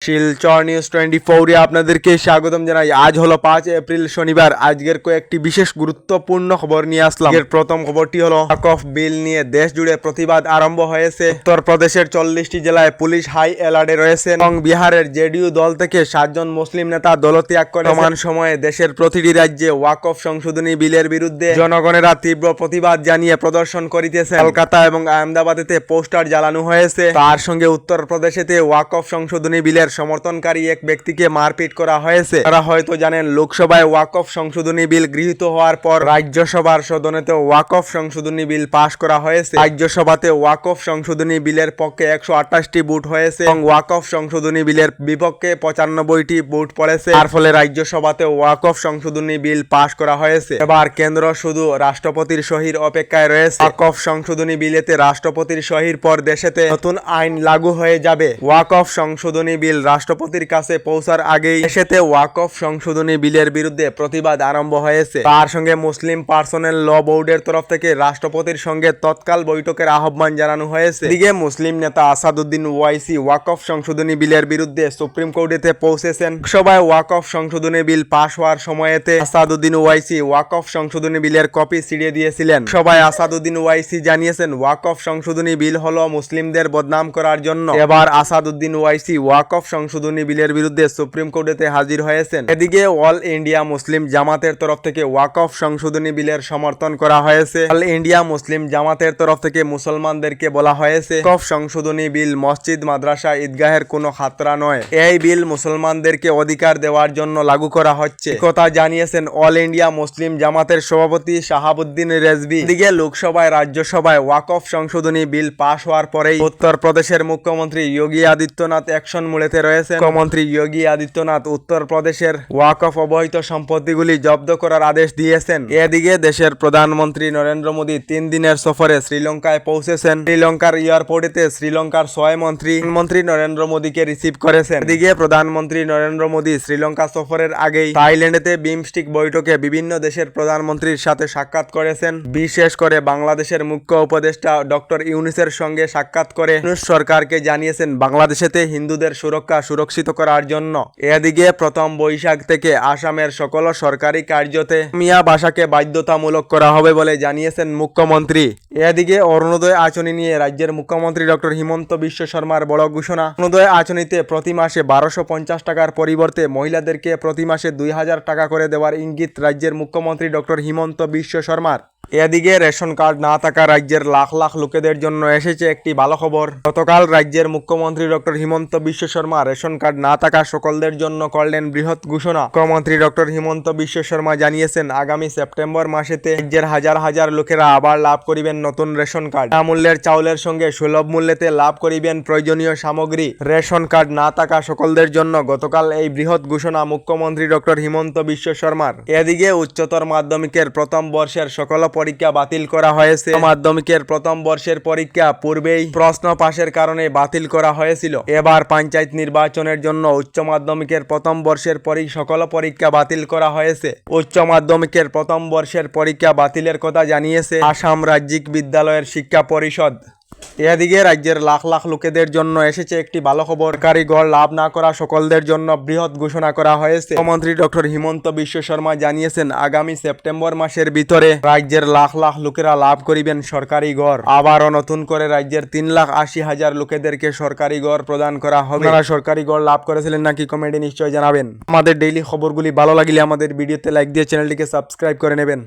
Silchar news 24 আপনাদেরকে স্বাগতম জানাই। আজ হলো 5 এপ্রিল শনিবার। আজকের কয়েকটি বিশেষ গুরুত্বপূর্ণ খবর নিয়ে আসলাম। এর প্রথম খবরটি হলো ওয়াকফ বিল নিয়ে দেশ জুড়ে প্রতিবাদ আরম্ভ হয়েছে। উত্তরপ্রদেশের 40টি জেলায় পুলিশ হাই অ্যালার্টে রয়েছে এবং বিহারের জেডিইউ দল থেকে 7 জন মুসলিম নেতা দলত্যাগ করে। সমান সময়ে দেশের প্রতিটি রাজ্যে ওয়াকফ সংশোধনী বিলের বিরুদ্ধে জনগণেরা তীব্র প্রতিবাদ জানিয়ে প্রদর্শন করিতেছে। কলকাতা এবং আহমেদাবাদেতে পোস্টার জ্বালানো হয়েছে। তার সঙ্গে উত্তরপ্রদেশেতে ওয়াকফ সংশোধনী বিলের সমর্থনকারী এক ব্যক্তিকে মারপিট করা হয়েছে। তারা হয়তো জানেন, লোকসভায় ওয়াকফ সংশোধনী বিল গৃহীত হওয়ার পর রাজ্যসভার সদনেতে ওয়াকফ সংশোধনী বিল পাশ করা হয়েছে। রাজ্যসভাতে ওয়াকফ সংশোধনী বিলের পক্ষে 128টি ভোট হয়েছে এবং ওয়াকফ সংশোধনী বিলের বিপক্ষে 95টি ভোট পড়েছে। তার ফলে রাজ্যসভাতে ওয়াকফ সংশোধনী বিল পাশ করা হয়েছে। এবার কেন্দ্র শুধু রাষ্ট্রপতির সহির অপেক্ষায় রয়েছে। ওয়াকফ সংশোধনী বিলেতে রাষ্ট্রপতির সহির পর দেশেতে নতুন আইন লাগু হয়ে যাবে। ওয়াকফ সংশোধনী বিল রাষ্ট্রপতির কাছে পৌঁছার আগেই দেশেতে ওয়াকফ সংশোধনী বিলের বিরুদ্ধে প্রতিবাদ আরম্ভ হয়েছে। তার সঙ্গে মুসলিম পার্সোনেল ল বোর্ডের তরফ থেকে রাষ্ট্রপতির সঙ্গে তৎকাল বৈঠকের আহ্বান জানানো হয়েছে। এদিকে মুসলিম নেতা আসাদুদ্দিন ওয়াইসি ওয়াকফ সংশোধনী বিলের বিরুদ্ধে সুপ্রিম কোর্টেতে পৌঁছেছেন। লোকসভায় ওয়াকফ সংশোধনী বিল পাশ হওয়ার সময়তে আসাদুদ্দিন ওয়াইসি ওয়াকফ সংশোধনী বিলের কপি ছিড়িয়ে দিয়েছিলেন। সভায় আসাদুদ্দিন ওয়াইসি জানিয়েছেন, ওয়াকফ সংশোধনী বিল হলো মুসলিমদের বদনাম করার জন্য। এবার আসাদুদ্দিন ওয়াইসি ওয়াকফ সংশোধনী বিলের বিরুদ্ধে সুপ্রিম কোর্টেতে হাজির হয়েছেন। এদিকে অল ইন্ডিয়া মুসলিম জামাতের তরফ থেকে ওয়াকফ সংশোধনী বিলের সমর্থন করা হয়েছে। অল ইন্ডিয়া মুসলিম জামাতের তরফ থেকে মুসলমানদেরকে বলা হয়েছে, ওয়াকফ সংশোধনী বিল মসজিদ, মাদ্রাসা, ঈদগাহের কোনো খাতরা নয়। এই বিল মুসলমানদেরকে অধিকার দেওয়ার জন্য লাগু করা হচ্ছে। কথা জানিয়েছেন অল ইন্ডিয়া মুসলিম জামাতের সভাপতি শাহাবুদ্দিন রেজভি। এদিকে লোকসভায় রাজ্যসভায় ওয়াকফ সংশোধনী বিল পাশ হওয়ার পরেই উত্তরপ্রদেশের মুখ্যমন্ত্রী যোগী আদিত্যনাথ অ্যাকশন মোড়েতে রয়েছে। মুখ্যমন্ত্রী যোগী আদিত্যনাথ উত্তরপ্রদেশের ওয়াকফ অবৈধ সম্পত্তিগুলি জব্দ করার আদেশ দিয়েছেন। এদিকে দেশের প্রধানমন্ত্রী নরেন্দ্র মোদী 3 দিনের সফরে শ্রীলঙ্কায় পৌঁছেছেন। শ্রীলঙ্কার এয়ারপোর্টেতে শ্রীলঙ্কার 6 মন্ত্রী নরেন্দ্র মোদীকে রিসিভ করেছেন। এদিকে প্রধানমন্ত্রী নরেন্দ্র মোদী শ্রীলঙ্কা সফরের আগেই থাইল্যান্ডেতে বিমস্টিক বৈঠকে বিভিন্ন দেশের প্রধানমন্ত্রীর সাথে সাক্ষাৎ করেছেন। বিশেষ করে বাংলাদেশের মুখ্য উপদেষ্টা ডক্টর ইউনূসের সঙ্গে সাক্ষাৎ করে ইউনূস সরকারকে জানিয়েছেন বাংলাদেশেতে হিন্দুদের সুরক্ষা সুরক্ষিত করার জন্য। এদিকে প্রথম বৈশাখ থেকে আসামের সকল সরকারি কার্যতে মিয়া ভাষাকে বাধ্যতামূলক করা হবে বলে জানিয়েছেন মুখ্যমন্ত্রী। এদিকে অরুণোদয় আঁচনি নিয়ে রাজ্যের মুখ্যমন্ত্রী ডক্টর হিমন্ত বিশ্ব শর্মার বড় ঘোষণা। অরুণোদয় আঁচনিতে প্রতি মাসে 1250 টাকার পরিবর্তে মহিলাদেরকে প্রতি মাসে 2000 টাকা করে দেওয়ার ইঙ্গিত রাজ্যের মুখ্যমন্ত্রী ডক্টর হিমন্ত বিশ্ব শর্মার। এদিকে রেশন কার্ড না থাকা রাজ্যের লাখ লাখ লোকেদের জন্য এসেছে একটি ভালো খবর। গতকাল রাজ্যের মুখ্যমন্ত্রী doctor Himanta Biswa Sarma ration card না থাকা সকলদের জন্য করলেন বৃহৎ ঘোষণা। মুখ্যমন্ত্রী ডক্টর হিমন্ত বিশ্ব শর্মা জানিয়েছেন, আগামী সেপ্টেম্বর মাসেতে রাজ্যের হাজার হাজার লোকেরা আবার লাভ করিবেন নতুন রেশন কার্ড। মূল্যের চাউলের সঙ্গে সুলভ মূল্যেতে লাভ করিবেন প্রয়োজনীয় সামগ্রী। রেশন কার্ড না থাকা সকলদের জন্য গতকাল এই বৃহৎ ঘোষণা মুখ্যমন্ত্রী ডক্টর হিমন্ত বিশ্ব শর্মার। এদিকে উচ্চতর মাধ্যমিকের প্রথম বর্ষের সকল পরীক্ষা বাতিল করা হয়েছে। মাধ্যমিকের প্রথম বর্ষের পরীক্ষা পূর্বেই প্রশ্ন পাশের কারণে বাতিল করা হয়েছিল। এবার পঞ্চায়েত নির্বাচনের জন্য উচ্চ মাধ্যমিকের প্রথম বর্ষের সকল পরীক্ষা বাতিল করা হয়েছে। উচ্চ মাধ্যমিকের প্রথম বর্ষের পরীক্ষা বাতিলের কথা জানিয়েছে আসাম রাজ্যিক বিদ্যালয়ের শিক্ষা পরিষদ। এদিকে রাজ্যের লাখ লাখ লোকেদের জন্য এসেছে একটি ভালো খবর। কারিগর লাভ না করা সকলদের জন্য বৃহৎ ঘোষণা করা হয়েছে। মুখ্যমন্ত্রী ডক্টর হিমন্ত বিশ্ব শর্মা জানিয়েছেন, আগামী সেপ্টেম্বর মাসের ভিতরে রাজ্যের লাখ লাখ লোকেরা লাভ করিবেন সরকারি ঘর। আবারও নতুন করে রাজ্যের 3,80,000 লোকেদেরকে সরকারি ঘর প্রদান করা হবে। আপনারা সরকারি ঘর লাভ করেছিলেন নাকি কমেন্টে নিশ্চয় জানাবেন। আমাদের ডেইলি খবরগুলি ভালো লাগলে আমাদের ভিডিওতে লাইক দিয়ে চ্যানেলটিকে সাবস্ক্রাইব করে নেবেন।